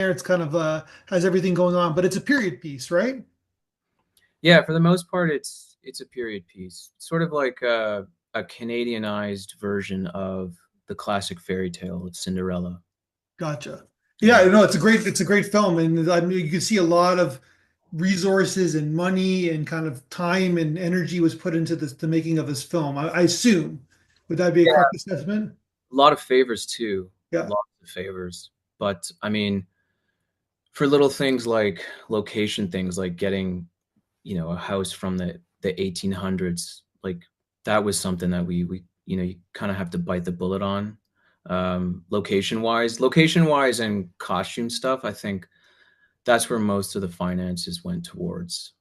there. It's kind of has everything going on, but it's a period piece, right? Yeah, for the most part, it's a period piece, sort of like a Canadianized version of the classic fairy tale of Cinderella. Gotcha. Yeah, Yeah, no, it's a great film, and I mean you can see a lot of resources and money and kind of time and energy was put into the making of this film. I assume. Would that be a yeah, correct assessment? a lot of favors too, Yeah. lots of favors. But I mean, for little things like location things, like getting, a house from the 1800s, like that was something that we you kind of have to bite the bullet on. Location wise and costume stuff, I think that's where most of the finances went towards.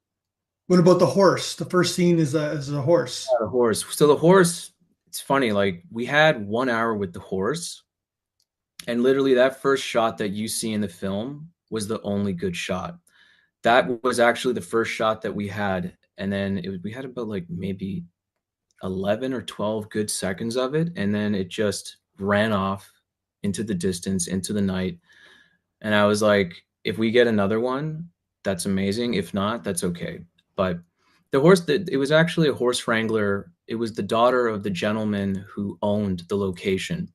What about the horse? The first scene is a horse. The horse. So the horse, it's funny, like we had 1 hour with the horse, and literally that first shot that you see in the film was the only good shot. That was actually the first shot that we had, and then we had about like maybe 11 or 12 good seconds of it, and then it just ran off into the distance, into the night. And I was like, if we get another one, that's amazing. If not, that's okay. But the horse that it was actually a horse wrangler. It was the daughter of the gentleman who owned the location.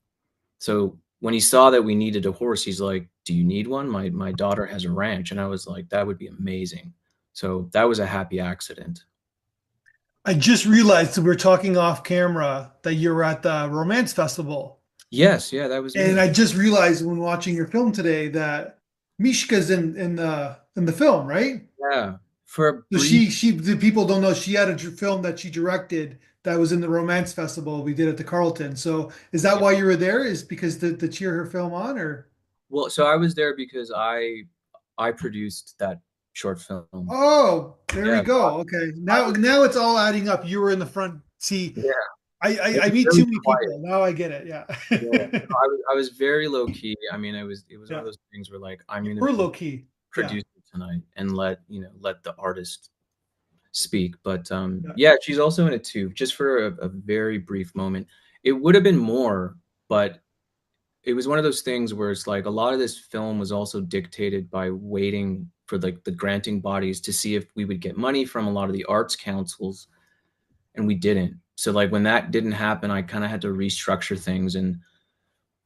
So when he saw that we needed a horse, he's like, "Do you need one? My daughter has a ranch." And I was like, "That would be amazing." So that was a happy accident. I just realized that we were talking off camera that you were at the romance festival. Yes, yeah, that was And me. I just realized when watching your film today that Mishka's in the film, right? Yeah, for a So brief. she the people don't know she had a film that she directed that was in the romance festival we did at the Carlton. So is that Yeah. why you were there? Is because to cheer her film on or? Well, so I was there because I produced that short film. Oh, there we Yeah, go. Okay. I Now it's all adding up. You were in the front. See, yeah, it I was meet really too many quiet. people. Now I get it. Yeah. Yeah, I was very low key. I mean, it was one Yeah. of those things where like I'm You gonna were be low key. Yeah. producer tonight and let the artist speak. But Yeah. yeah, she's also in it too, just for a very brief moment. It would have been more, but it was one of those things where it's like a lot of this film was also dictated by waiting for like the granting bodies to see if we would get money from a lot of the arts councils, and we didn't. So like when that didn't happen, I kind of had to restructure things, and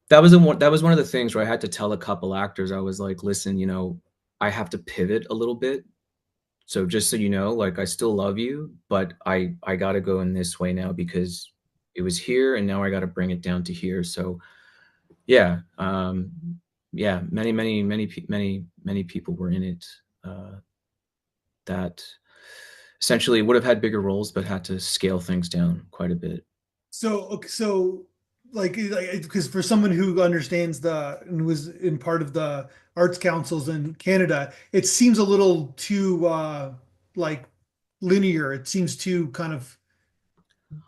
that was one of the things where I had to tell a couple actors. I was like, listen, I have to pivot a little bit. So just so you know, like I still love you, but I got to go in this way now because it was here and now I got to bring it down to here. So yeah, yeah, many people were in it that essentially would have had bigger roles, but had to scale things down quite a bit. So, okay, so like because for someone who understands the and was in part of the arts councils in Canada, it seems a little too like linear. It seems too kind of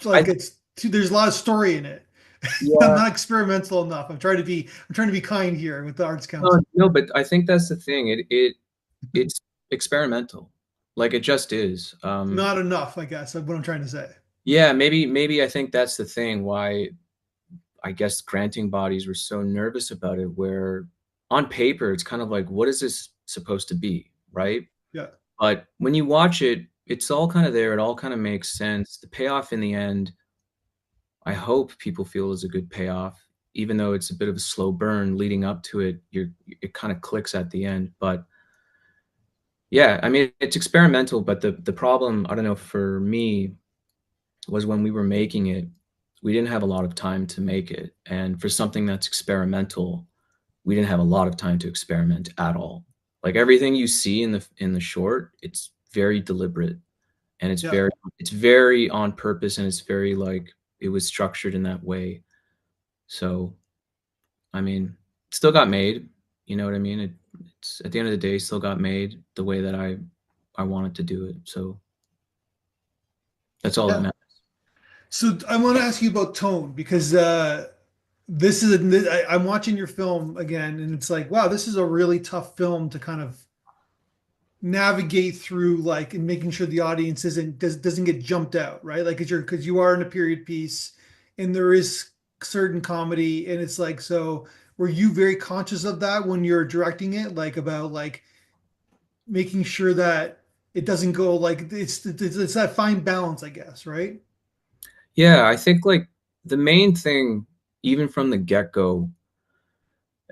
I like it's too, there's a lot of story in it. I'm Yeah, not experimental enough. I'm trying to be kind here with the arts no, council. no, but I think that's the thing. It's experimental, like it just is. Not enough, I guess. That's what I'm trying to say. Yeah, maybe I think that's the thing why I guess granting bodies were so nervous about it, where on paper it's kind of like, what is this supposed to be, right? Yeah. But when you watch it, it's all kind of there. It all kind of makes sense. The payoff in the end, I hope people feel is a good payoff, even though it's a bit of a slow burn leading up to it. It kind of clicks at the end. But yeah, I mean, it's experimental, but the problem, I don't know, for me was when we were making it, we didn't have a lot of time to make it. And for something that's experimental, we didn't have a lot of time to experiment at all. Like everything you see in the short, it's very deliberate and Yeah. it's very on purpose, and it's very like it was structured in that way. So, I mean, it still got made, you know what I mean? It's at the end of the day still got made the way that I wanted to do it. So, that's all that Yeah. matters. So I want to ask you about tone because I'm watching your film again, and it's like, wow, this is a really tough film to kind of navigate through, like, and making sure the audience doesn't get jumped out, right? Like, because you are in a period piece, and there is certain comedy, and it's like, so were you very conscious of that when you're directing it, like about like making sure that it doesn't go like it's that fine balance, I guess, right? Yeah, I think like the main thing, even from the get-go,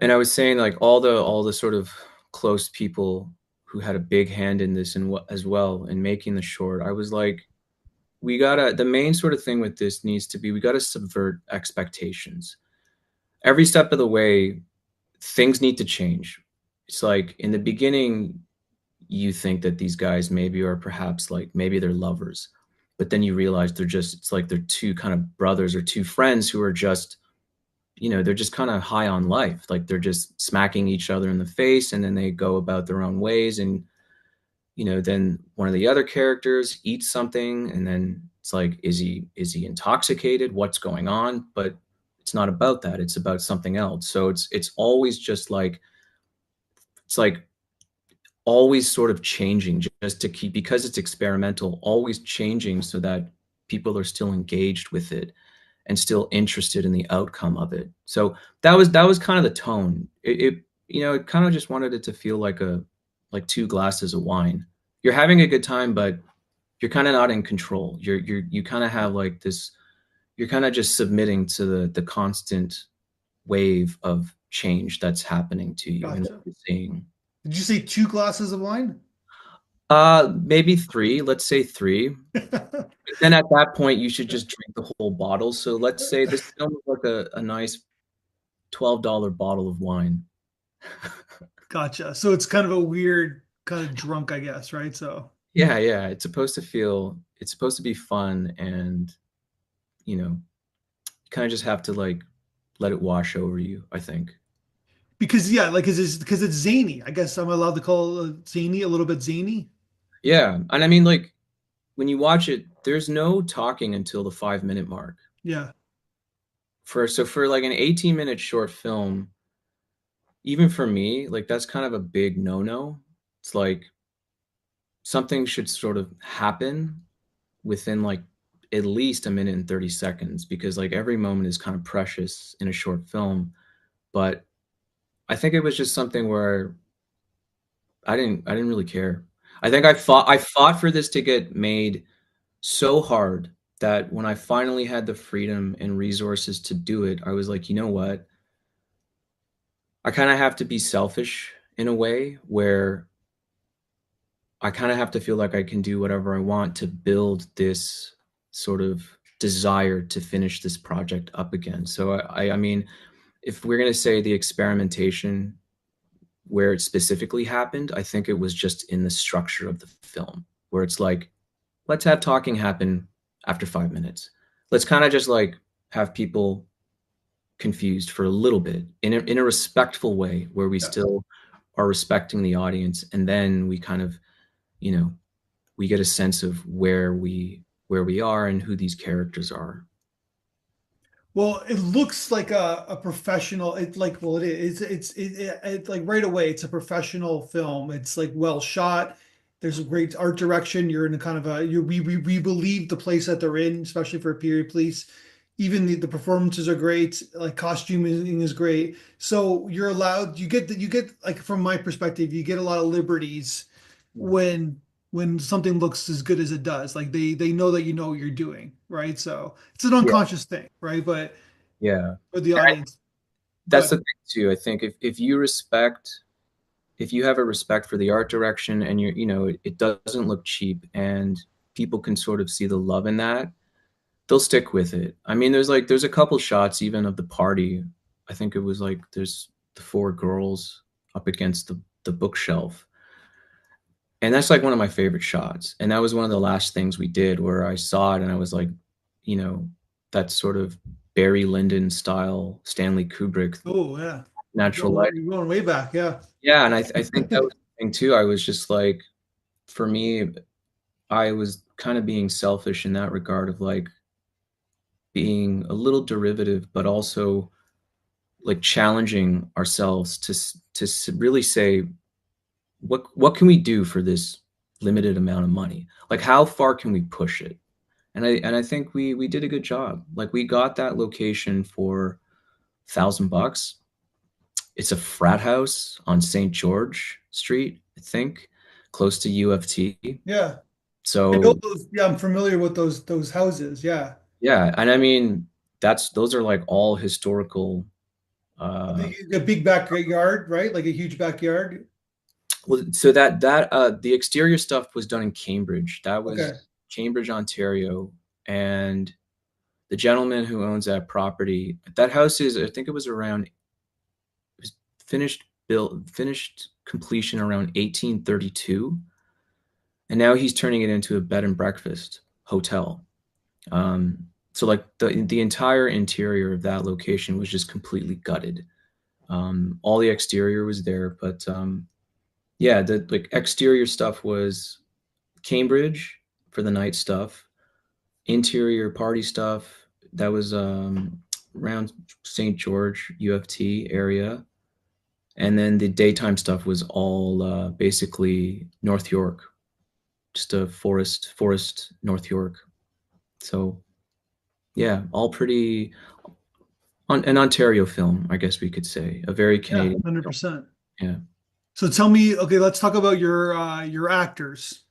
and I was saying like all the sort of close people who had a big hand in this and as well in making the short, I was like, we gotta the main sort of thing with this needs to be we gotta subvert expectations. Every step of the way, things need to change. It's like in the beginning, you think that these guys maybe are perhaps like maybe they're lovers, but then you realize they're just it's like they're two kind of brothers or two friends who are just they're just kind of high on life. Like they're just smacking each other in the face and then they go about their own ways. And, then one of the other characters eats something and then it's like, is he intoxicated? What's going on? But it's not about that. It's about something else. So it's always just like, it's like always sort of changing just to keep, because it's experimental, always changing so that people are still engaged with it and still interested in the outcome of it. So that was kind of the tone. It kind of just wanted it to feel like two glasses of wine. You're having a good time, but you're kind of not in control. You kind of have like this. You're kind of just submitting to the constant wave of change that's happening to you and that Gotcha. you're seeing. Did you say two glasses of wine? Maybe three. Let's say three. Then at that point, you should just drink the whole bottle. So let's say this film is like a nice $12 bottle of wine. Gotcha. So it's kind of a weird kind of drunk, I guess, right? So Yeah, yeah. It's supposed to be fun and, you kind of just have to like let it wash over you, I think. because yeah, like because it's zany. I guess I'm allowed to call zany a little bit zany. Yeah. And I mean, like, when you watch it, there's no talking until the 5 minute mark. Yeah. For like an 18-minute short film, even for me, like that's kind of a big no-no. It's like something should sort of happen within like at least a minute and 30 seconds because like every moment is kind of precious in a short film. But I think it was just something where I didn't really care. I fought for this to get made so hard that when I finally had the freedom and resources to do it, I was like, you know what? I kind of have to be selfish in a way where I kind of have to feel like I can do whatever I want to build this sort of desire to finish this project up again. So I mean, if we're going to say the experimentation where it specifically happened, I think it was just in the structure of the film where it's like, let's have talking happen after 5 minutes. Let's kind of just like have people confused for a little bit in a respectful way where we Yeah. still are respecting the audience. And then we kind of, you know, we get a sense of where we are and who these characters are. Well, it looks like a professional. It like well, it is. It's like right away. It's a professional film. It's like well shot. There's a great art direction. You're in a kind of a you we believe the place that they're in, especially for a period piece. Even the performances are great. Like costuming is great. So you're allowed. You get like from my perspective, you get a lot of liberties Yeah. when something looks as good as it does. Like they know that you know what you're doing, right? So it's an Yeah. unconscious thing, right? But Yeah. for the audience, That's good. the thing too. I think if you have a respect for the art direction and it doesn't look cheap and people can sort of see the love in that, they'll stick with it. I mean, there's a couple shots even of the party. I think it was like there's the four girls up against the bookshelf. And that's like one of my favorite shots. And that was one of the last things we did where I saw it and I was like, you know, that sort of Barry Lyndon style Stanley Kubrick Oh yeah, natural light. you're going way back, yeah. Yeah, and I think that was the thing too. I was just like, for me, I was kind of being selfish in that regard of like being a little derivative, but also like challenging ourselves to really say what can we do for this limited amount of money? Like how far can we push it? And I think we did a good job. Like we got that location for $1,000. it's a frat house on St. George Street, I think, close to U of T. Yeah. I know So those, yeah, I'm familiar with those houses. Yeah. yeah, and I mean that's those are like all historical. A big backyard, right? Like a huge backyard. Well, so the exterior stuff was done in Cambridge. That was Okay. Cambridge, Ontario, and the gentleman who owns that property, that house is, I think it was around, it was finished completion around 1832, and now he's turning it into a bed and breakfast hotel. So like the entire interior of that location was just completely gutted. All the exterior was there, but yeah, the like exterior stuff was Cambridge for the night stuff, interior party stuff that was around St. George U of T area, and then the daytime stuff was all basically North York, just a forest North York. So yeah, all pretty an Ontario film, I guess we could say, a very Yeah, Canadian film. 100%. Yeah, So tell me, okay, let's talk about your actors.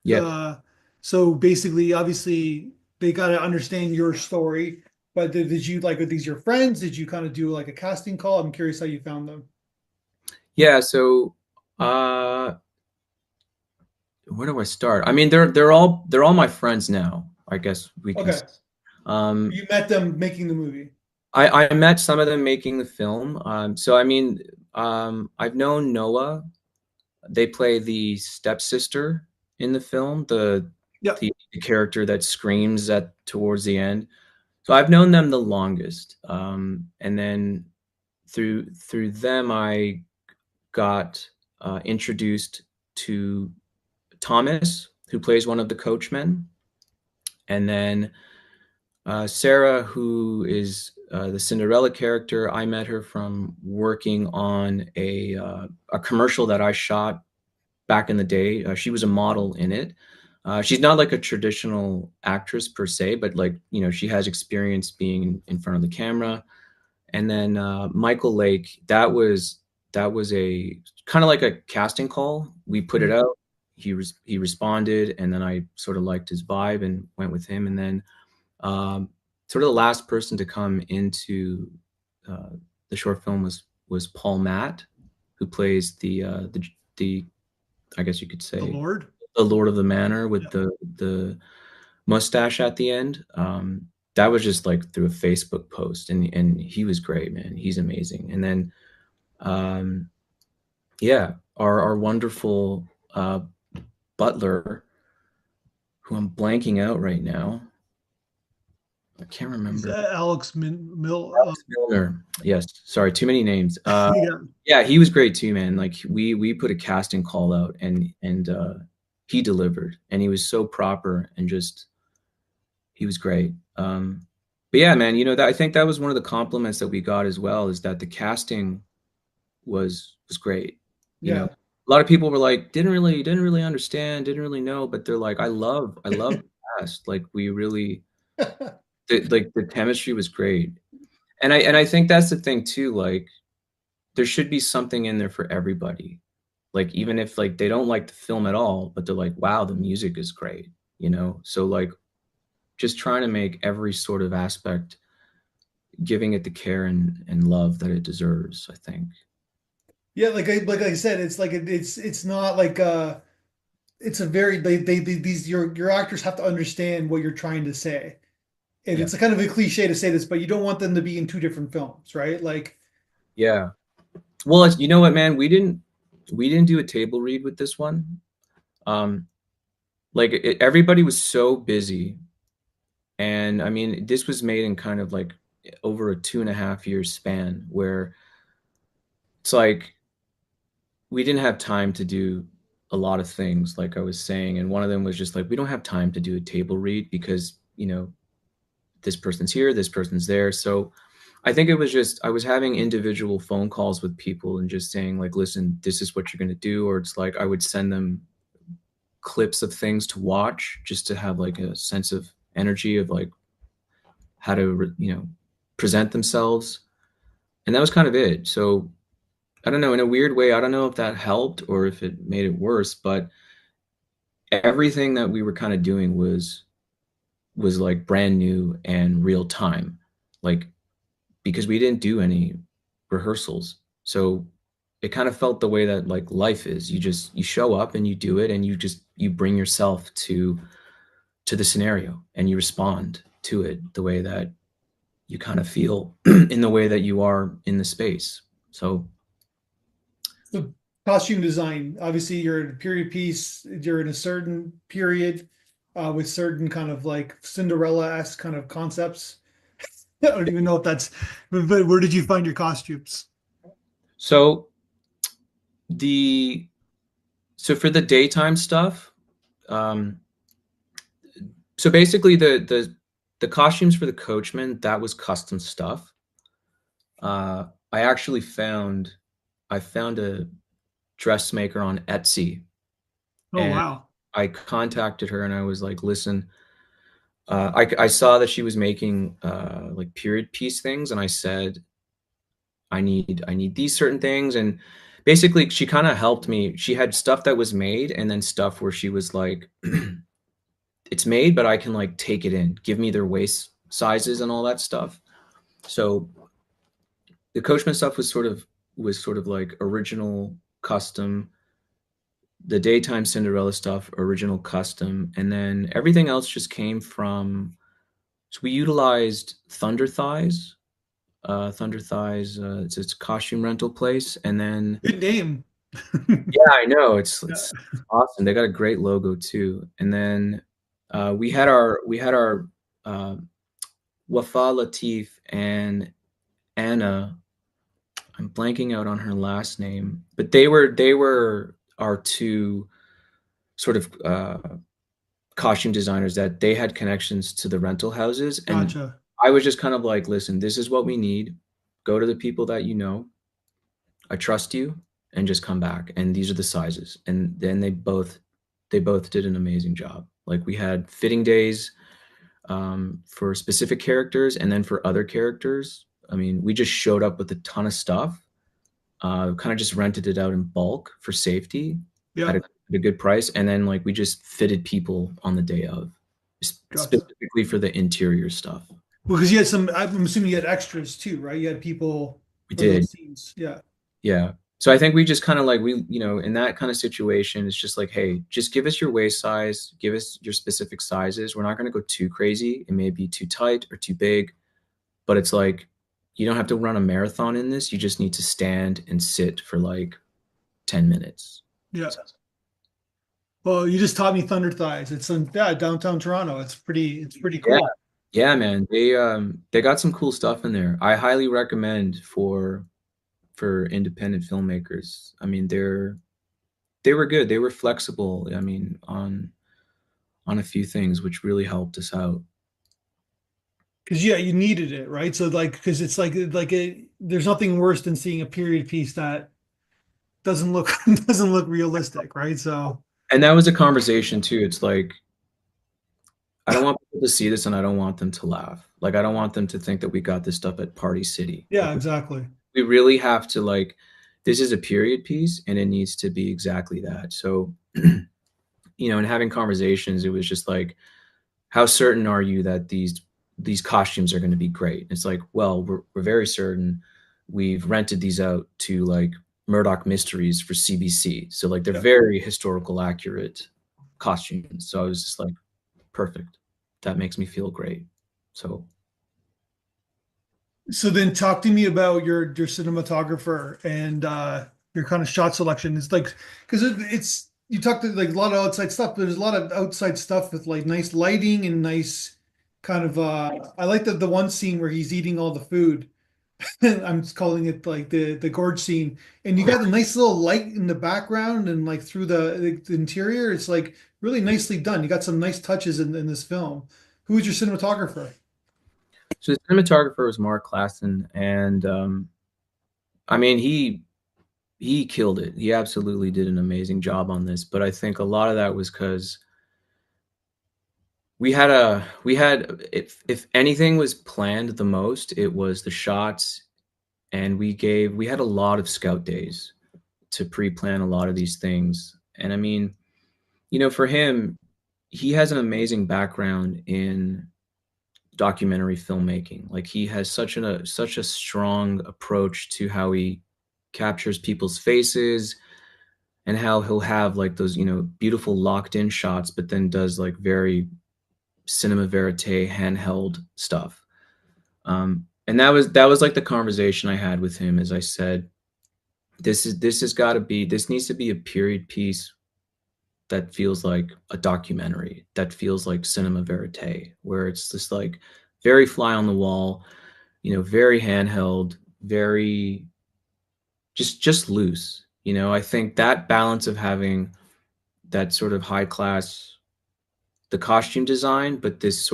yeah, Uh, so basically, obviously, they got to understand your story. But did you like, are these your friends? Did you kind of do like a casting call? I'm curious how you found them. yeah. So uh, where do I start? I mean, they're all my friends now. I guess we can. Okay, Um, you met them making the movie. I met some of them making the film. So I mean, I've known Noah. They play the stepsister in the film, Yeah. the character that screams at towards the end. So I've known them the longest. And then through them, I got introduced to Thomas, who plays one of the coachmen, and then Sarah, who is the Cinderella character. I met her from working on a commercial that I shot back in the day. She was a model in it. She's not like a traditional actress per se, but like, she has experience being in front of the camera. And then Michael Lake, that was a kind of like a casting call. We put it Mhm. out. He responded, and then I sort of liked his vibe and went with him. And then sort of the last person to come into uh, the short film was Paul Matt, who plays the I guess you could The say Lord. the Lord of the Manor with Yeah. the mustache at the end. That was just like through a Facebook post, and he was great, man. He's amazing. And then um, yeah, our wonderful butler, who I'm blanking out right now. I can't He's remember. Alex Mill. Alex Milner. Yes, sorry, too many names. Yeah. Yeah, he was great too, man. Like we put a casting call out, and he delivered, and he was so proper and just he was great. But yeah, man, that I think that was one of the compliments that we got as well, is that the casting was great. Yeah. A lot of people were like, didn't really understand, didn't really know, but they're like, I love the cast. Like we really like the chemistry was great. And I think that's the thing too, like there should be something in there for everybody. Like even if like they don't like the film at all, but they're like, wow, the music is great. So like just trying to make every sort of aspect, giving it the care and love that it deserves, I think. Yeah, like I said, it's like it's not like it's a very these your actors have to understand what you're trying to say. And Yeah. it's a kind of a cliche to say this, but you don't want them to be in two different films, right? Like, Yeah. Well, you know what, man? We didn't do a table read with this one. Um, like everybody was so busy, and I mean, this was made in kind of like over a 2.5 year span, where it's like we didn't have time to do a lot of things, like I was saying, and one of them was just like we don't have time to do a table read because this person's here, this person's there. So I think it was just I was having individual phone calls with people and just saying like, listen, this is what you're going to do, or it's like I would send them clips of things to watch just to have like a sense of energy of like how to present themselves, and that was kind of it. So I don't know, in a weird way, I don't know if that helped or if it made it worse, but everything that we were kind of doing was like brand new and real time. Like because we didn't do any rehearsals. So it kind of felt the way that like life is. You show up and you do it and you bring yourself to the scenario and you respond to it the way that you kind of feel in the way that you are in the space. So So costume design, obviously you're in a period piece, you're in a certain period with certain kind of like Cinderella-esque kind of concepts. I don't even know if that's, but where did you find your costumes? so the so for the daytime stuff, um, so basically the costumes for the coachmen, that was custom stuff. I actually I found a dressmaker on Etsy, Oh, and wow. I contacted her and I was like, listen, I saw that she was making like period piece things, and I said, I need these certain things, and basically she kind of helped me. She had stuff that was made, and then stuff where she was like, it's made, but I can like take it in, give me their waist sizes and all that stuff. So the Coachman stuff was sort of like original custom. The daytime Cinderella stuff, original custom, and then everything else just came from. So we utilized Thunder Thighs. Thunder Thighs, it's a costume rental place, and then Good name. yeah, I know Yeah. it's awesome. They got a great logo too. And then we had our uh, Wafa Latif and Anna. I'm blanking out on her last name, but they were our two sort of costume designers that they had connections to the rental houses, and Gotcha. I was just kind of like, listen, this is what we need. Go to the people that you know. I trust you, and just come back. And these are the sizes. And then they both did an amazing job. Like we had fitting days for specific characters, and then for other characters. I mean, we just showed up with a ton of stuff. Kind of just rented it out in bulk for safety Yeah. at a good price, and then like we just fitted people on the day of, Gotcha. specifically for the interior stuff. Well, because you had some, I'm assuming you had extras too, right? You had people We for those did. scenes. Yeah. Yeah. So I think we just kind of like you know, in that kind of situation, it's just like, hey, just give us your waist size, give us your specific sizes. We're not going to go too crazy. It may be too tight or too big, but it's like you don't have to run a marathon in this. You just need to stand and sit for like 10 minutes. Yeah. So, Well, you just taught me Thunder Thighs. It's in, yeah, downtown Toronto. It's pretty yeah. cool. Yeah, man. They got some cool stuff in there. I highly recommend for independent filmmakers. I mean, they were good. They were flexible. I mean, on a few things, which really helped us out. Because yeah, you needed it, right? So like, because it's like there's nothing worse than seeing a period piece that doesn't look doesn't look realistic, right? So And that was a conversation too. It's like I don't want people to see this, and I don't want them to laugh. Like I don't want them to think that we got this stuff at Party City. yeah, Like exactly. we really have to like this is a period piece, and it needs to be exactly that. So you know, in having conversations, it was just like, how certain are you that these costumes are going to be great? It's like, well, we're very certain. We've rented these out to like Murdoch Mysteries for CBC, so like they're Yeah. very historical accurate costumes. So I was just like, perfect. That makes me feel great. So So then talk to me about your cinematographer and your kind of shot selection. It's like because it's you talked to like a lot of outside stuff, but there's a lot of outside stuff with like nice lighting and nice kind of I like the one scene where he's eating all the food. I'm just calling it like the gorge scene, and you got a nice little light in the background and like through the interior. It's like really nicely done. You got some nice touches in this film. Who is your cinematographer? so the cinematographer was Mark Klassen, and I mean he killed it. He absolutely did an amazing job on this. But I think a lot of that was because we had if anything was planned the most, it was the shots and we had a lot of scout days to pre-plan a lot of these things. And I mean, for him, he has an amazing background in documentary filmmaking. Like he has such a strong approach to how he captures people's faces and how he'll have like those, beautiful locked in shots, but then does like very cinema verite handheld stuff. And that was like the conversation I had with him. As I said, this needs to be a period piece that feels like a documentary, that feels like cinema verite, where it's just like very fly on the wall, very handheld, very just loose. I think that balance of having that sort of high class, the costume design, but this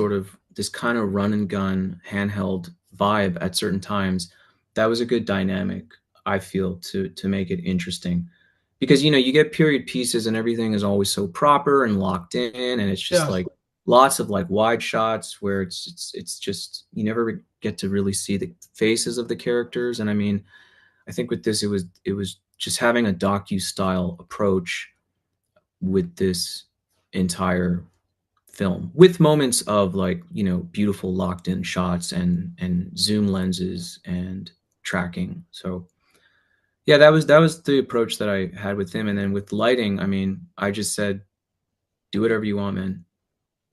kind of run and gun handheld vibe at certain times, that was a good dynamic, I feel, to make it interesting. Because you get period pieces and everything is always so proper and locked in, and it's just Yeah. like lots of like wide shots where it's just you never get to really see the faces of the characters. And I mean, I think with this it was just having a docu style approach with this entire film, with moments of like beautiful locked in shots and zoom lenses and tracking. So yeah, that was the approach that I had with him. And then with lighting, I mean, I just said, do whatever you want, man.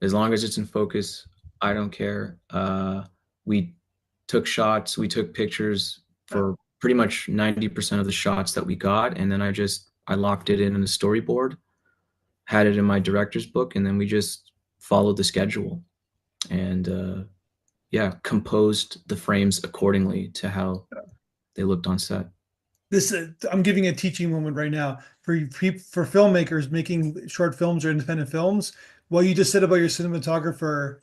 As long as it's in focus, I don't care. We took shots, we took pictures Yeah. for pretty much 90% of the shots that we got, and then I locked it in a storyboard, had it in my director's book, and then we just followed the schedule and yeah, composed the frames accordingly to how they looked on set. This I'm giving a teaching moment right now for filmmakers making short films or independent films. What you just said about your cinematographer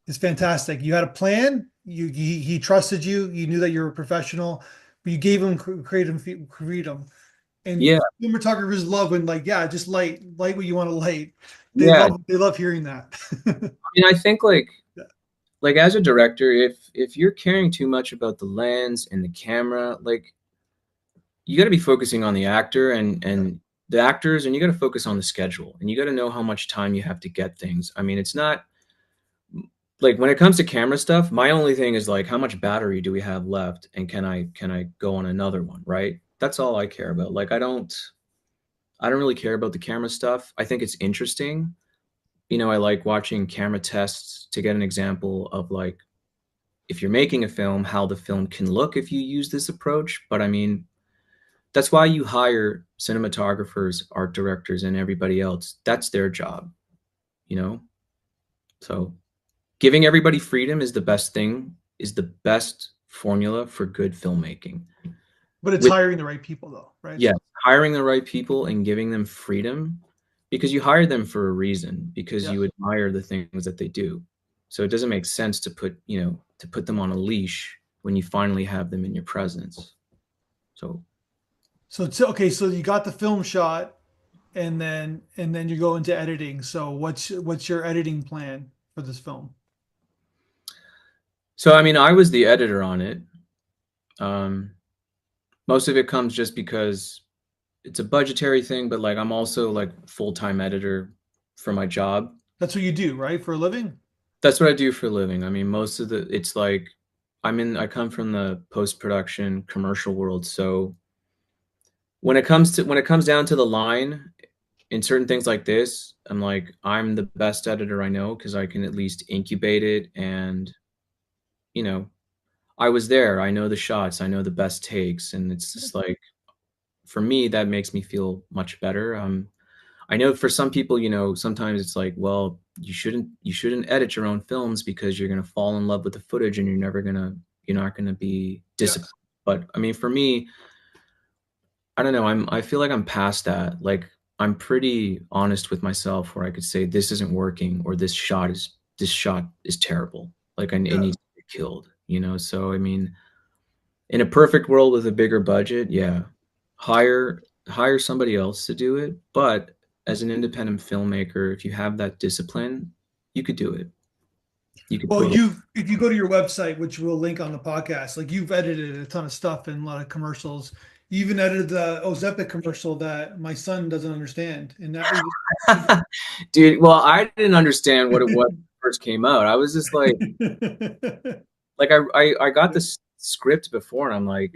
is fantastic. You had a plan. He trusted you. You knew that you were a professional, but you gave him creative freedom. And Yeah, cinematographers love when, like, yeah, just light what you want to light. yeah. They love hearing that. I mean, I think like as a director, if you're caring too much about the lens and the camera, like you got to be focusing on the actor and the actors, and you got to focus on the schedule, and you got to know how much time you have to get things. I mean, it's not like when it comes to camera stuff, my only thing is like how much battery do we have left, and can I go on another one, right? That's all I care about. Like I don't really care about the camera stuff. I think it's interesting. I like watching camera tests to get an example of like if you're making a film, how the film can look if you use this approach. But I mean, that's why you hire cinematographers, art directors, and everybody else. That's their job, you know? So giving everybody freedom is the best thing, is the best formula for good filmmaking. But it's With, hiring the right people, though, right? yeah, So hiring the right people and giving them freedom because you hired them for a reason, because yeah. you admire the things that they do. So it doesn't make sense to put them on a leash when you finally have them in your presence. So So it's okay. So you got the film shot, and then you go into editing. So what's your editing plan for this film? so I mean, I was the editor on it. Um, Most of it comes just because it's a budgetary thing, but like I'm also like full-time editor for my job. That's what you do, right, for a living? That's what I do for a living. I mean, it's like I come from the post-production commercial world. So when it comes down to the line in certain things like this, I'm the best editor I know because I can at least incubate it and, you know, I was there. I know the shots, I know the best takes, and it's just like for me that makes me feel much better. I know for some people, sometimes it's like, well, you shouldn't edit your own films because you're gonna fall in love with the footage and you're not gonna be disciplined. Yes. But I mean, for me, I don't know. I feel like I'm past that. Like I'm pretty honest with myself where I could say this isn't working or this shot is terrible. Like it Yeah. needs to be killed. So I mean, in a perfect world with a bigger budget, yeah, hire somebody else to do it. But as an independent filmmaker, if you have that discipline, you could do it. You could Well, totally. if you go to your website, which we'll link on the podcast, like you've edited a ton of stuff and a lot of commercials. You even edited the Ozempic commercial that my son doesn't understand, and that even. Dude, well, I didn't understand what it was when it first came out. I was just like I got this script before, and I'm like,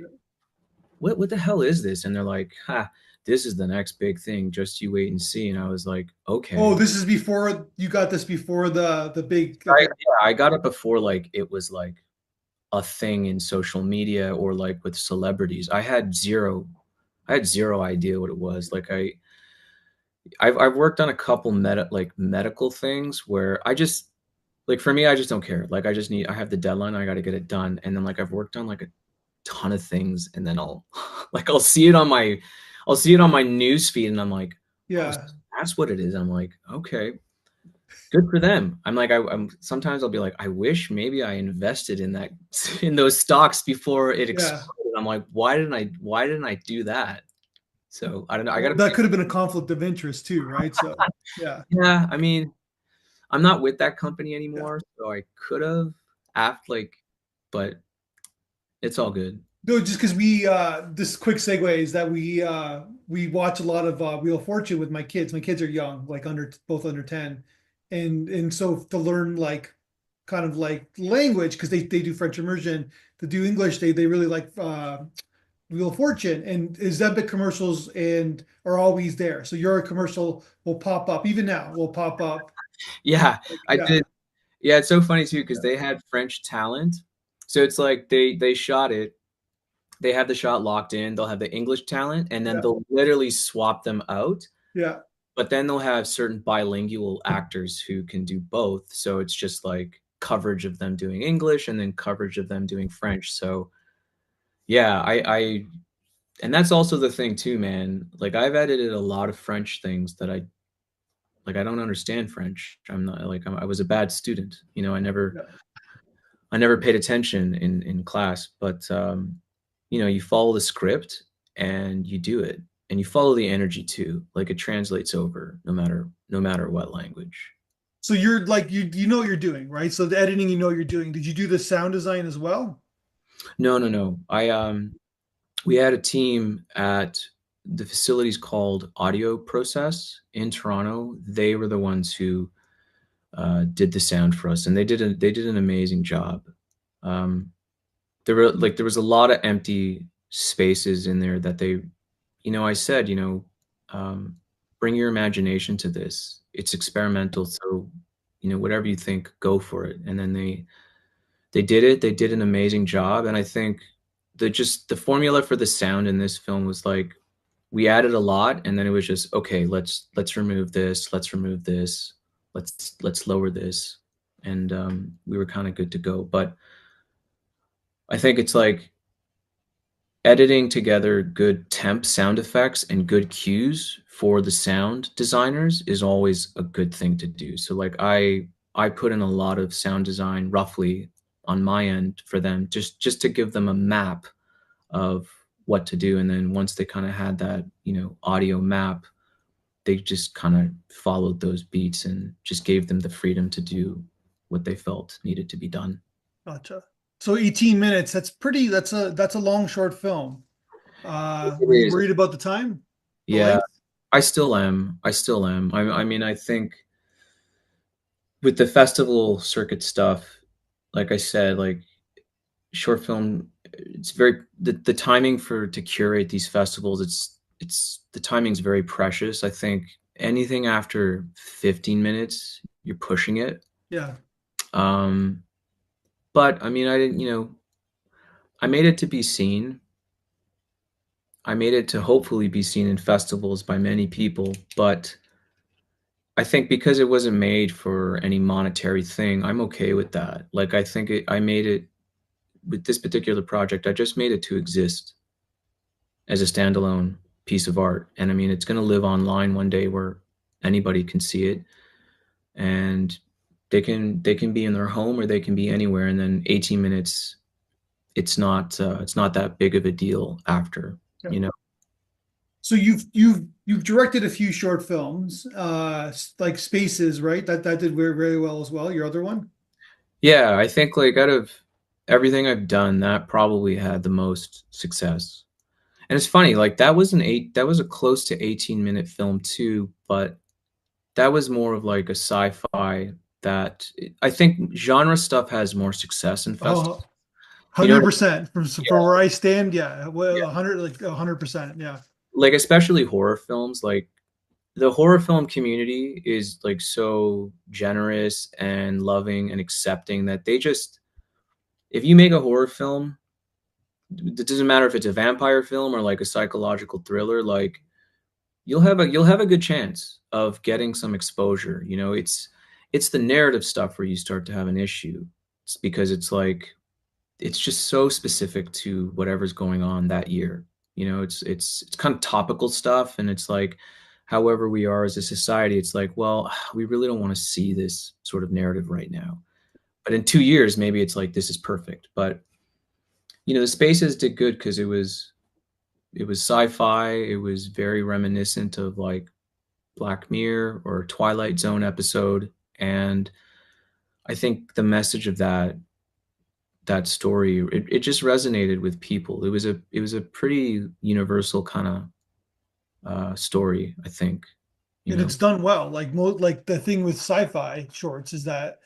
what the hell is this? And they're like, ha, this is the next big thing. Just you wait and see. And I was like, Oh, okay. this is before you got this before the big. I Okay, yeah, I got it before like it was like a thing in social media or like with celebrities. I had zero idea what it was. I've worked on a couple medical things where I just like for me I just don't care. Like I have the deadline, I got to get it done. And then like I've worked on like a ton of things and then I'll like I'll see it on my news feed and I'm like, "Oh, yeah, that's what it is." I'm like, "Okay, good for them." I'm like I'm sometimes I'll be like, "I wish maybe I invested in that in those stocks before it yeah. exploded." I'm like, why didn't I do that?" So, I don't know. I got Well, to that could have been a conflict of interest too, right? So, yeah, Yeah, I mean, I'm not with that company yeah. anymore, so I could have apt like, but it's all good. No, just because we this quick segue is that we watch a lot of Wheel of Fortune with my kids. My kids are young, like under both under 10. And so to learn like kind of like language, because they do French immersion, to do English, they really like Wheel of Fortune and Ozempic commercials and are always there. So your commercial will pop up, even now will pop up. Yeah, Like, I yeah, did. Yeah, it's so funny too because yeah, they had French talent. So it's like they shot it. They have the shot locked in. They'll have the English talent, and then yeah, they'll literally swap them out. yeah. But then they'll have certain bilingual actors who can do both. So it's just like coverage of them doing English and then coverage of them doing French. So yeah, and that's also the thing too, man. Like I've edited a lot of French things that I don't understand French. I'm not like I was a bad student. You know, Yeah. I never paid attention in class, but you know, you follow the script and you do it, and you follow the energy too. Like it translates over no matter what language. So you're like you know what you're doing, right? So the editing you know you're doing. Did you do the sound design as well? No, no, no. I We had a team at the facilities called Audio Process in Toronto. They were the ones who did the sound for us, and they did an amazing job. Um, there was a lot of empty spaces in there that they, you know, I said, you know, um, bring your imagination to this. It's experimental, so you know, whatever you think, go for it. And then they did it. They did an amazing job, and I think the formula for the sound in this film was like we added a lot, and then it was just okay. Let's remove this. Let's remove this. Let's lower this, and we were kind of good to go. But I think it's like editing together good temp sound effects and good cues for the sound designers is always a good thing to do. So like I put in a lot of sound design roughly on my end for them just to give them a map of what to do, and then once they kind of had that, you know, audio map, they just kind of followed those beats and just gave them the freedom to do what they felt needed to be done. Gotcha. So 18 minutes, that's a long short film. It Were you is. worried about the time, the Yeah, length? I still am. I still am. I mean, I think with the festival circuit stuff, like I said, like short film, it's very the timing for to curate these festivals. It's the timing's very precious. I think anything after 15 minutes, you're pushing it. Yeah. Um, but I mean, I didn't, you know, I made it to be seen. I made it to hopefully be seen in festivals by many people, but I think because it wasn't made for any monetary thing, I'm okay with that. Like I made it with this particular project, I just made it to exist as a standalone piece of art. And I mean, it's going to live online one day where anybody can see it, and they can be in their home or they can be anywhere, and then 18 minutes, it's not that big of a deal after, Yeah. you know. So you've directed a few short films, like Spaces, right? That did very well as well. Your other one? Yeah, I think like out of everything I've done, that probably had the most success. And it's funny, like that was a close to 18-minute film too, but that was more of like a sci-fi that I think genre stuff has more success in festivals. Oh, You know what I 100% from mean? where I stand. Yeah. Well, Yeah. 100, like 100%. Yeah. Like especially horror films, like the horror film community is like so generous and loving and accepting that they just if you make a horror film, it doesn't matter if it's a vampire film or like a psychological thriller, like you'll have a good chance of getting some exposure. You know, it's the narrative stuff where you start to have an issue. It's because it's like it's just so specific to whatever's going on that year. You know, it's kind of topical stuff, and it's like however we are as a society, it's like, well, we really don't want to see this sort of narrative right now. But in 2 years, maybe it's like this is perfect. But you know, the spaces did good because it was sci-fi. It was very reminiscent of like Black Mirror or Twilight Zone episode, and I think the message of that story it just resonated with people. It was a pretty universal kind of story, I think. You And know, it's done well. Like the thing with sci-fi shorts is that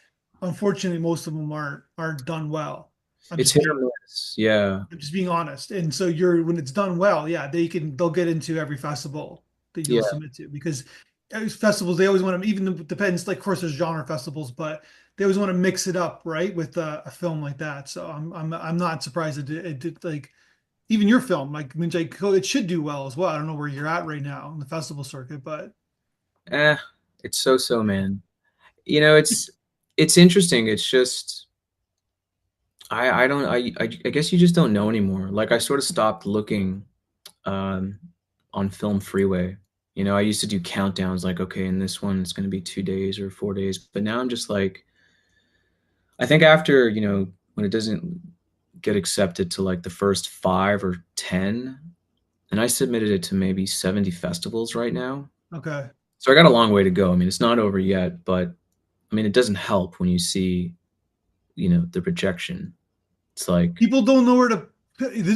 unfortunately most of them aren't done well. I'm it's just hit or being miss. Yeah, I'm just being honest. And so when it's done well, yeah, they'll get into every festival that you'll yeah, submit to because festivals they always want to even it depends like of course there's genre festivals, but they always want to mix it up, right, with a film like that. So I'm not surprised it did like even your film like I mean like it should do well as well. I don't know where you're at right now in the festival circuit, but eh, it's so so, man. You know, it's interesting. It's just I don't I guess you just don't know anymore. Like I sort of stopped looking um, on Film Freeway. You know, I used to do countdowns like, okay, in this one it's going to be 2 days or 4 days. But now I'm just like, I think after, you know, when it doesn't get accepted to like the first 5 or 10, and I submitted it to maybe 70 festivals right now. okay. So I got a long way to go. I mean, it's not over yet, but I mean, it doesn't help when you see, you know, the rejection. It's like, People don't know where to.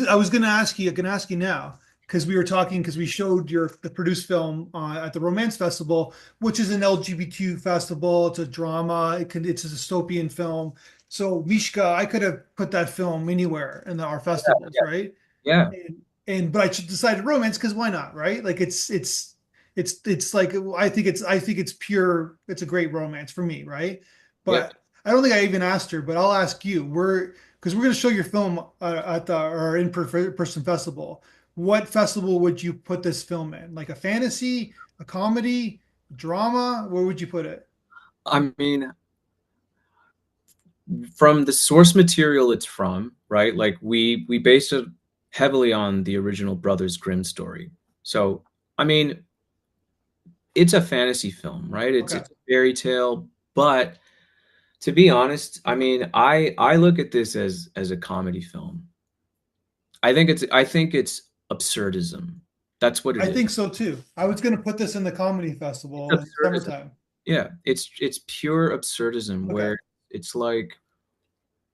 I was going to ask you. I can ask you now because we were talking because we showed the produced film at the Romance Festival, which is an LGBT festival. It's a drama. It's a dystopian film. So Mishka, I could have put that film anywhere in our festivals, yeah, right? yeah, And but I should decided romance because why not, right? Like it's like I think it's pure. It's a great romance for me, right? yep. But I don't think I even asked her, but I'll ask you. Because we're going to show your film at our in-person festival. What festival would you put this film in? Like a fantasy, a comedy, drama? Where would you put it? I mean, from the source material it's from, right? Like we based it heavily on the original Brothers Grimm story. So, I mean, it's a fantasy film, right? Okay. It's a fairy tale, but to be honest, I mean, I look at this as a comedy film. I think it's absurdism. That's what it I is. think so too. I was going to put this in the comedy It's festival in absurdism. summertime. Yeah, it's pure absurdism Okay. where it's like,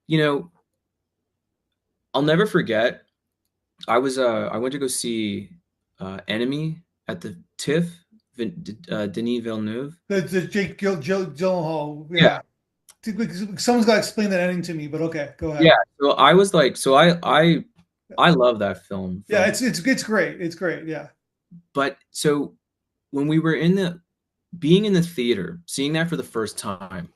you know, I'll never forget I went to go see Enemy at the TIFF, Denis Villeneuve. The Gyllenhaal, Yeah, yeah. Someone's got to explain that ending to me, but okay, go yeah. ahead. So I was like, I love that film Yeah, from, it's great. It's great. Yeah. but so when we were in the being in the theater, seeing that for the first time,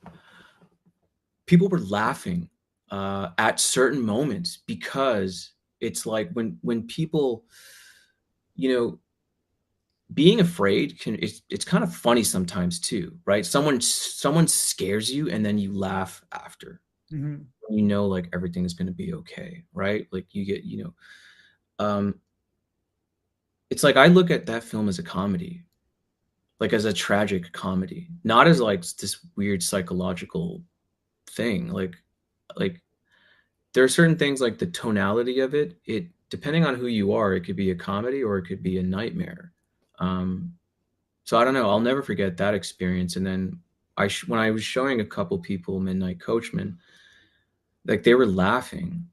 people were laughing at certain moments because it's like when people, you know, being afraid can it's kind of funny sometimes too, right? Someone scares you and then you laugh after. Mhm. You know like everything is going to be okay, right? Like you get, you know, um it's like I look at that film as a comedy, like as a tragic comedy, not as like this weird psychological thing. Like there are certain things like the tonality of it, it depending on who you are, it could be a comedy or it could be a nightmare. Um So I don't know. I'll never forget that experience. And then when I was showing a couple people Midnight Coachman, Like they were laughing,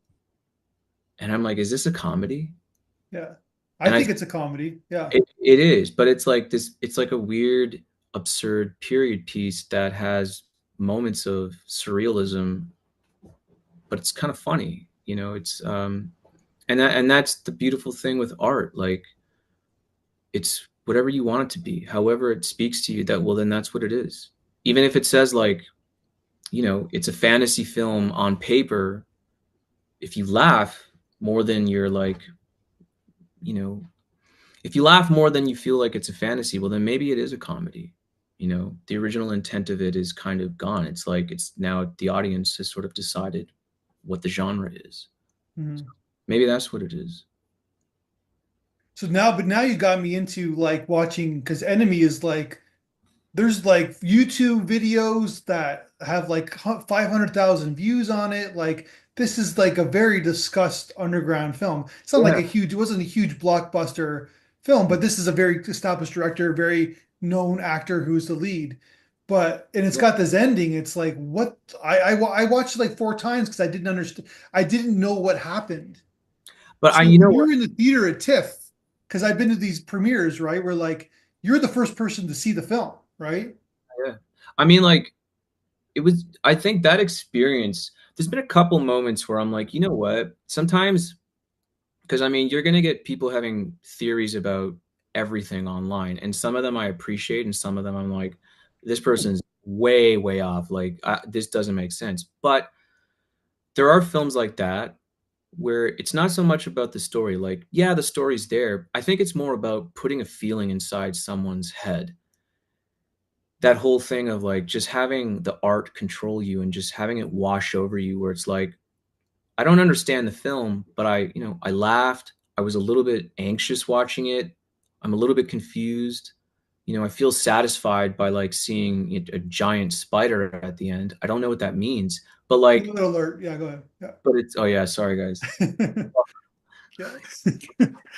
and I'm like, is this a comedy? Yeah. I And I think it's a comedy. Yeah. it is, but it's like this. It's like a weird, absurd period piece that has moments of surrealism, but it's kind of funny. It's and that's the beautiful thing with art. Like it's whatever you want it to be, however it speaks to you. That well, then that's what it is. Even if it says like it's a fantasy film on paper. If you laugh more than you're like, you know, if you laugh more than you feel like it's a fantasy, well, then maybe it is a comedy. The original intent of it is kind of gone. It's like it's now the audience has sort of decided what the genre is. Mhm. Maybe that's what it is. So now, but now you got me into like watching because Enemy is like there's like YouTube videos that have like 500,000 views on it. Like this is like a very discussed underground film. It's not like Yeah. a huge, it wasn't a huge blockbuster film, but this is a very established director, very known actor who's the lead. But and it's Yeah. got this ending. It's like what I watched it like 4 times because I didn't understand. I didn't know what happened. But So you know when what? you're in the theater at TIFF, because I've been to these premieres, right? Where like you're the first person to see the film, right? Yeah. I mean, like, I think that experience, there's been a couple moments where I'm like, you know what? Sometimes, because I mean, you're going to get people having theories about everything online, and some of them I appreciate, and some of them I'm like, this person's way, way off. Like, this doesn't make sense. But there are films like that where it's not so much about the story. Like, yeah, the story's there. I think it's more about putting a feeling inside someone's head. That whole thing of like just having the art control you and just having it wash over you, where it's like, I don't understand the film, but I laughed. I was a little bit anxious watching it. I'm a little bit confused. I feel satisfied by like seeing a giant spider at the end. I don't know what that means, but like, Spoiler alert. Yeah, go ahead. but it's, oh yeah, sorry guys. Yeah. Yeah.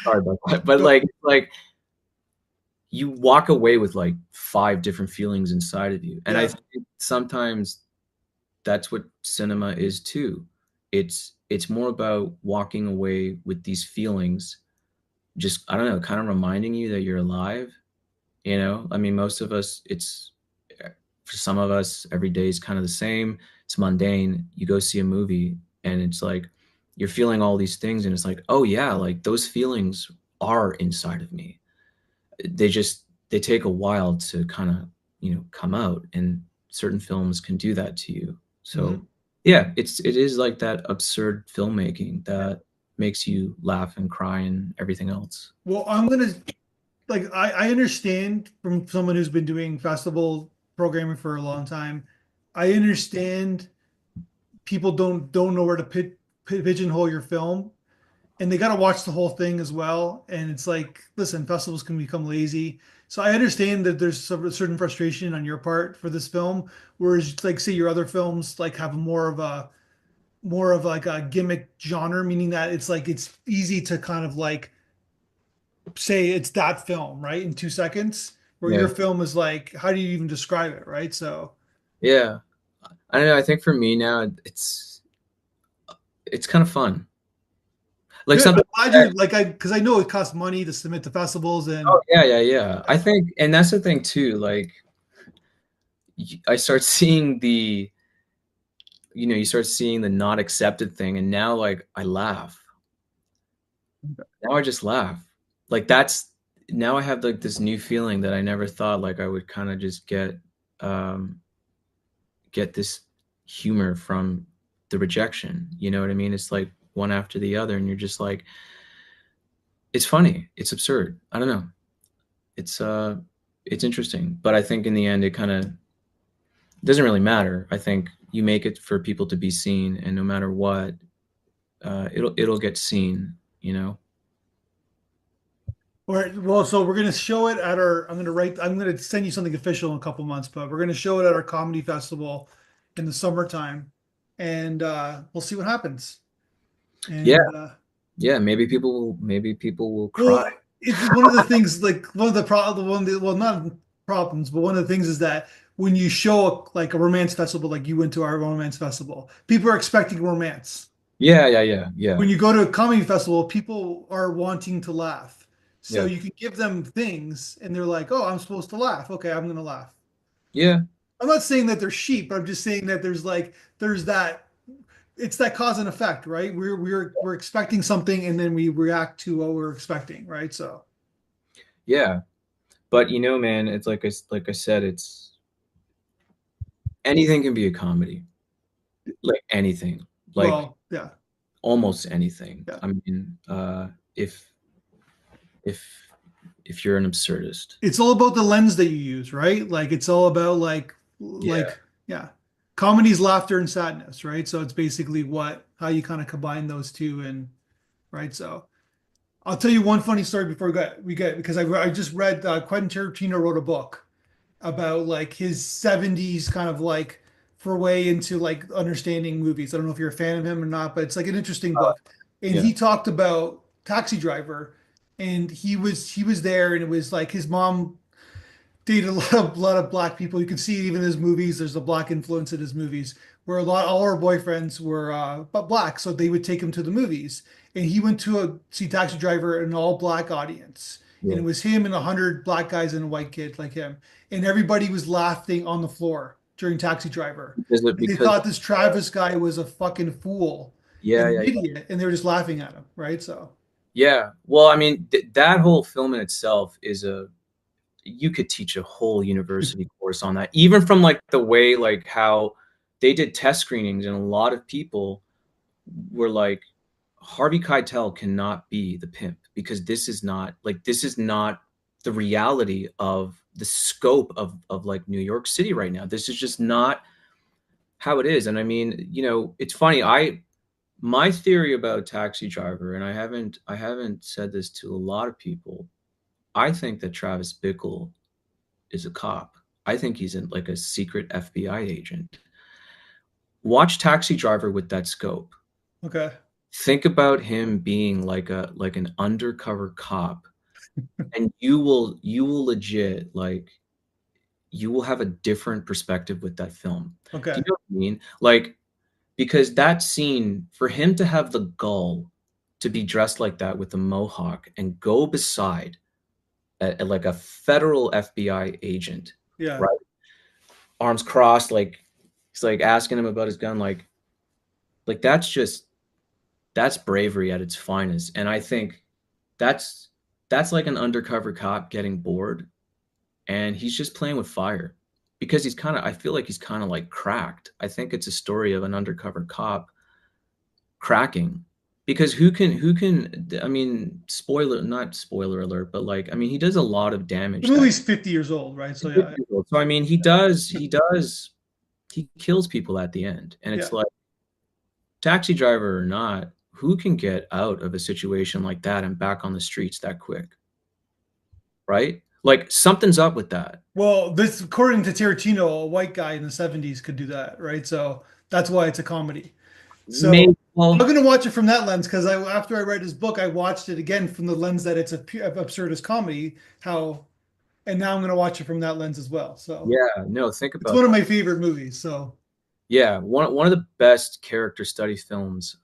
Sorry about that. But No. like you walk away with like five different feelings inside of you. And I Yeah. think sometimes that's what cinema is too. It's more about walking away with these feelings, just I don't know, kind of reminding you that you're alive. I mean, most of us, it's for some of us, every day is kind of the same. It's mundane. You go see a movie, and it's like you're feeling all these things, and it's like, oh yeah, like those feelings are inside of me. They take a while to kind of come out, and certain films can do that to you. So Mhm. yeah, it is like that absurd filmmaking Yeah. that makes you laugh and cry and everything else. Well, I'm gonna like I understand from someone who's been doing festival programming for a long time. I understand people don't know where to pigeonhole your film, and they got to watch the whole thing as well. And it's like, listen, festivals can become lazy. So I understand that there's a certain frustration on your part for this film, whereas like say your other films like have more of like a gimmick genre, meaning that it's like it's easy to kind of like say it's that film, right? In 2 seconds, where your Yeah. film is like, how do you even describe it, right? So Yeah. I don't know. I think for me now, it's kind of fun. Like good. I'm something. glad you're like because I know it costs money to submit to festivals and Oh yeah, yeah, yeah. I think, and that's the thing too. Like I start seeing you start seeing the not accepted thing, and now like I laugh. Now I just laugh. Like that's now I have like this new feeling that I never thought like I would kind of just um get this humor from the rejection. You know what I mean? It's like one after the other, and you're just like, it's funny, it's absurd. I don't know. It's interesting, but I think in the end, it kind of doesn't really matter. I think you make it for people to be seen, and no matter what, it'll get seen. You know? all right, well, so we're gonna show it at our. I'm gonna send you something official in a couple months, but we're gonna show it at our comedy festival in the summertime, and we'll see what happens. Yeah, And yeah. Maybe people will cry. well, it's one of the things like one of the well, not. problems, but one of the things is that when you show like a romance festival, like you went to our romance festival, people are expecting romance. Yeah, yeah, yeah, yeah, When you go to a comedy festival, people are wanting to laugh. So yeah, you can give them things and they're like, oh, I'm supposed to laugh. Okay, I'm going to laugh. yeah, I'm not saying that they're sheep. I'm just saying that there's that it's that cause and effect, right? We're expecting something and then we react to what we're expecting, right? So yeah. But man, it's like I said, it's anything can be a comedy. Like anything. Like well, yeah, almost anything. yeah. I mean, if if if you're an absurdist. It's all about the lens that you use, right? Like it's all about Yeah. yeah. Comedy's laughter and sadness, right? So it's basically what how you kind of combine those two and right. So I'll tell you one funny story before we get because I just read Quentin Tarantino wrote a book about like his 70s kind of like for way into like understanding movies. I don't know if you're a fan of him or not, but it's like an interesting Uh, book. And yeah. he talked about Taxi Driver and he was there and it was like his mom dated a lot of black people. You can see it even in his movies. There's a black influence in his movies where all our boyfriends were but black, so they would take him to the movies. And he went to see Taxi Driver an all black audience, and Yeah. it was him and 100 black guys and a white kid like him, and everybody was laughing on the floor during Taxi Driver. And they Because thought this Travis guy was a fucking fool yeah, and an yeah, yeah. idiot, and they were just laughing at him, right? So Yeah. Well, I mean, that whole film in itself is a you could teach a whole university course on that. Even from like the way like how they did test screenings and a lot of people were like Harvey Keitel cannot be the pimp because this is not the reality of the scope of like New York City right now. This is just not how it is. And I mean, it's funny. I My theory about Taxi Driver, and I haven't said this to a lot of people. I think that Travis Bickle is a cop. I think he's in like a secret FBI agent. Watch Taxi Driver with that scope. okay, Think about him being like an undercover cop, and you will legit like you will have a different perspective with that film. Do you okay, know what I mean? Like because that scene for him to have the gall to be dressed like that with a mohawk and go beside like a federal FBI agent, yeah. right? Arms crossed, like he's like asking him about his gun, like that's bravery at its finest. And I think that's that's like an undercover cop getting bored and he's just playing with fire because I feel like he's kind of like cracked. I think it's a story of an undercover cop cracking because who can I mean spoiler not spoiler alert but like I mean he does a lot of The damage that movie's 50 years old, right? So yeah, so I mean he kills people at the end and it's yeah. like taxi driver or not, who can get out of a situation like that and back on the streets that quick, right? Like something's up with that. Well, this according to Tarantino, a white guy in the 70s could do that, right? So that's why it's a comedy. So Maybe I'm well, gonna watch it from that lens because after I read his book, I watched it again from the lens that it's a pure absurdist comedy. How and now I'm gonna watch it from that lens as well. So yeah, no, think it's about one of that. my favorite movies. So Yeah, one of the best character study films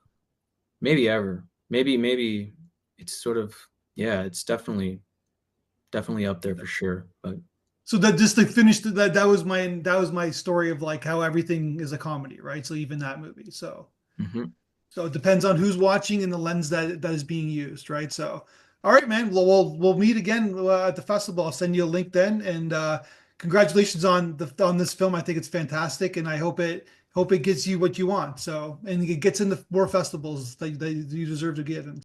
maybe ever. Maybe it's sort of yeah, it's definitely up there for sure. But so that just to finish that was my story of like how everything is a comedy, right? So even that movie. mhm. So it depends on who's watching and the lens that is being used, right? So, all right, man. Well, we'll meet again at the festival. I'll send you a link then, and congratulations on this film. I think it's fantastic, and I hope it gets you what you want. So, and it gets into more festivals that you deserve to get in.